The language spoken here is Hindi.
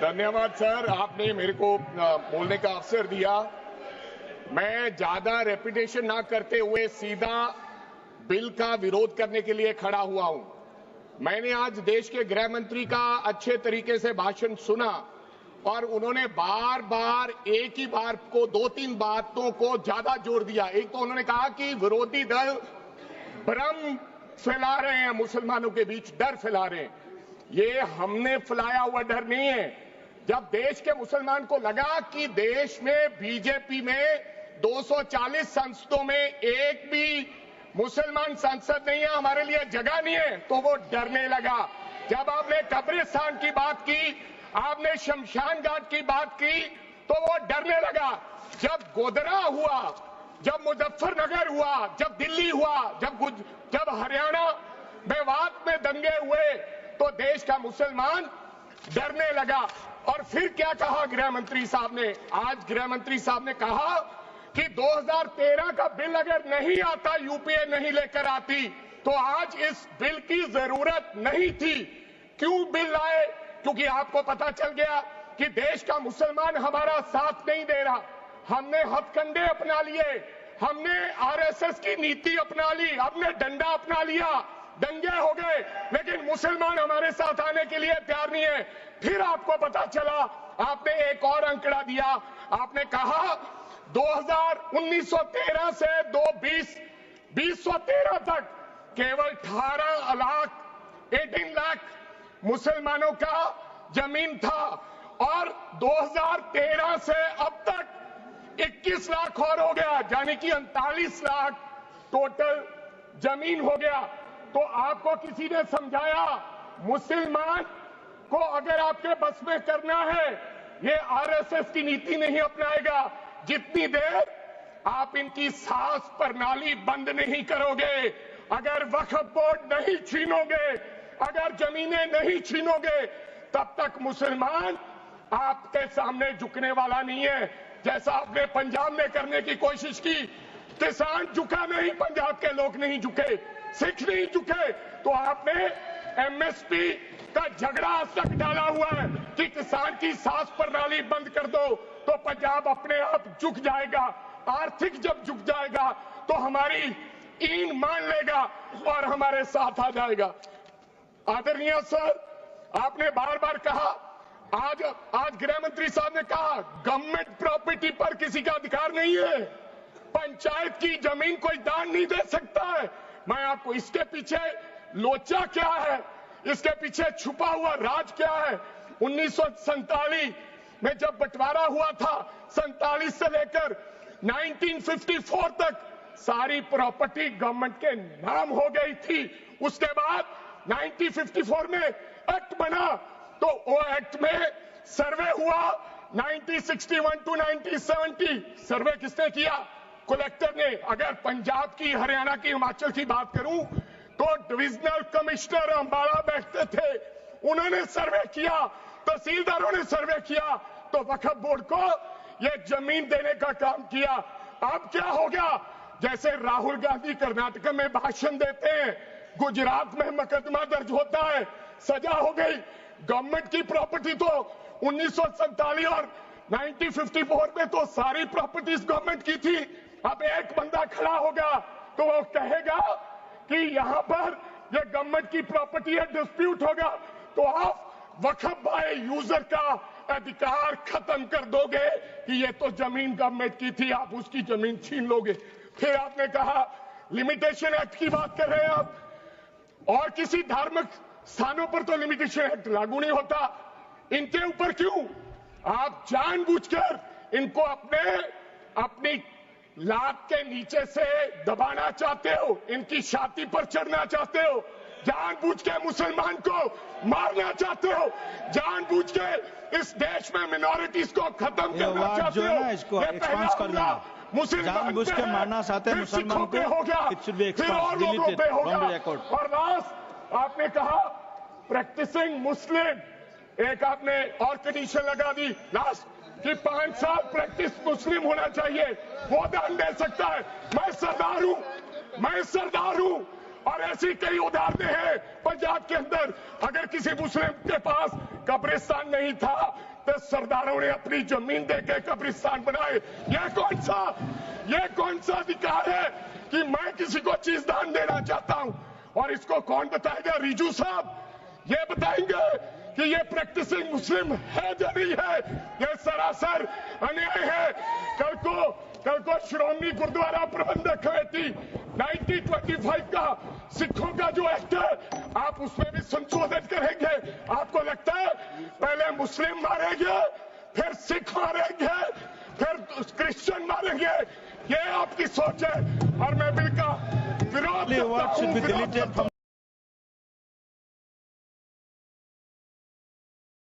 धन्यवाद सर, आपने मेरे को बोलने का अवसर दिया। मैं ज्यादा रेपिटेशन ना करते हुए सीधा बिल का विरोध करने के लिए खड़ा हुआ हूं। मैंने आज देश के गृह मंत्री का अच्छे तरीके से भाषण सुना और उन्होंने बार बार एक ही बात को, दो तीन बातों को ज्यादा जोर दिया। एक तो उन्होंने कहा कि विरोधी दल भ्रम फैला रहे हैं, मुसलमानों के बीच डर फैला रहे हैं। ये हमने फैलाया हुआ डर नहीं है। जब देश के मुसलमान को लगा कि देश में बीजेपी में 240 संसदों में एक भी मुसलमान सांसद नहीं है, हमारे लिए जगह नहीं है, तो वो डरने लगा। जब आपने कब्रिस्तान की बात की, आपने शमशान घाट की बात की, तो वो डरने लगा। जब गोधरा हुआ, जब मुजफ्फरनगर हुआ, जब दिल्ली हुआ, जब हरियाणा मेवात में दंगे हुए, तो देश का मुसलमान डरने लगा। और फिर क्या कहा गृह मंत्री साहब ने? आज गृह मंत्री साहब ने कहा कि 2013 का बिल अगर नहीं आता, यूपीए नहीं लेकर आती, तो आज इस बिल की जरूरत नहीं थी। क्यों बिल लाए? क्योंकि आपको पता चल गया कि देश का मुसलमान हमारा साथ नहीं दे रहा। हमने हथकंडे अपना लिए, हमने आरएसएस की नीति अपना ली, हमने डंडा अपना लिया, दंगे हो गए, लेकिन मुसलमान हमारे साथ आने के लिए तैयार नहीं है। फिर आपको पता चला, आपने एक और आंकड़ा दिया, आपने कहा 1913 से 2013 तक केवल 18 लाख मुसलमानों का जमीन था और 2013 से अब तक 21 लाख और हो गया, यानी कि 39 लाख टोटल जमीन हो गया। तो आपको किसी ने समझाया मुसलमान को अगर आपके बस में करना है, ये आरएसएस की नीति नहीं अपनाएगा जितनी देर आप इनकी सांस प्रणाली बंद नहीं करोगे, अगर वक्फ बोर्ड नहीं छीनोगे, अगर जमीनें नहीं छीनोगे, तब तक मुसलमान आपके सामने झुकने वाला नहीं है। जैसा आपने पंजाब में करने की कोशिश की, किसान झुका नहीं, पंजाब के लोग नहीं झुके, सिख नहीं झुके, तो आपने एमएसपी का झगड़ा आज तक डाला हुआ है कि किसान की सांस प्रणाली बंद कर दो तो पंजाब अपने आप झुक जाएगा। आर्थिक जब झुक जाएगा तो हमारी ईन मान लेगा और हमारे साथ आ जाएगा। आदरणीय सर, आपने बार बार कहा, आज गृह मंत्री साहब ने कहा गवर्नमेंट प्रॉपर्टी पर किसी का अधिकार नहीं है, पंचायत की जमीन कोई दान नहीं दे सकता है। मैं आपको इसके पीछे लोचा क्या है, इसके पीछे छुपा हुआ राज क्या है? 1947 में जब बंटवारा हुआ था, 47 से लेकर 1954 तक सारी प्रॉपर्टी गवर्नमेंट के नाम हो गई थी। उसके बाद 1954 में एक्ट बना, तो वो एक्ट में सर्वे हुआ 1961 टू 1970। सर्वे किसने किया? कलेक्टर ने। अगर पंजाब की, हरियाणा की, हिमाचल की बात करूं तो डिविजनल कमिश्नर अंबाला बैठते थे, उन्होंने सर्वे किया, तहसीलदारों ने सर्वे किया, तो वक्फ बोर्ड को यह जमीन देने का काम किया। अब क्या हो गया? जैसे राहुल गांधी कर्नाटक में भाषण देते हैं, गुजरात में मुकदमा दर्ज होता है, सजा हो गई। गवर्नमेंट की प्रॉपर्टी तो 1947 और 1954 में तो सारी प्रॉपर्टीज गवर्नमेंट की थी। अब एक बंदा खड़ा होगा तो वो कहेगा कि यहां पर ये गवर्नमेंट की प्रॉपर्टी है, डिस्प्यूट होगा, तो आप वक्फ बाय यूजर का अधिकार खत्म कर दोगे कि ये तो जमीन गवर्नमेंट की थी, आप उसकी जमीन छीन लोगे। फिर आपने कहा लिमिटेशन एक्ट की बात कर रहे हैं आप, और किसी धार्मिक स्थानों पर तो लिमिटेशन एक्ट लागू नहीं होता, इनके ऊपर क्यों? आप जानबूझकर इनको अपनी लात के नीचे से दबाना चाहते हो, इनकी छाती पर चढ़ना चाहते हो, जानबूझ के मुसलमान को मारना चाहते हो, जानबूझ के इस देश में मिनॉरिटीज को खत्म करना चाहते हो। इसको एक्सपांड करना, जानबूझ के मारना चाहते हैं मुसलमान को, it should be expand, deleted from the record. और लास्ट आपने कहा प्रैक्टिसिंग मुस्लिम, एक आपने और कंडीशन लगा दी लास्ट कि 5 साल प्रैक्टिस मुस्लिम होना चाहिए, वो दान दे सकता है। मैं सरदार हूं और ऐसी कई उदाहरणें हैं पंजाब के अंदर। अगर किसी मुस्लिम के पास कब्रिस्तान नहीं था तो सरदारों ने अपनी जमीन देके कब्रिस्तान बनाए। ये कौन सा अधिकार है कि मैं किसी को चीज दान देना चाहता हूं? और इसको कौन बताएगा? रिजू साहब ये बताएंगे कि ये प्रैक्टिसिंग मुस्लिम है या नहीं है? ये सरासर अन्याय है। कल को श्रोमणी गुरुद्वारा प्रबंधक कमेटी 1925 का सिखों का जो एक्ट है, आप उसमें भी संशोधन करेंगे? आपको लगता है पहले मुस्लिम मारेंगे, फिर सिख मारेंगे, फिर क्रिश्चियन मारेंगे? ये आपकी सोच है और मैं बिल का विरोध करता हूं।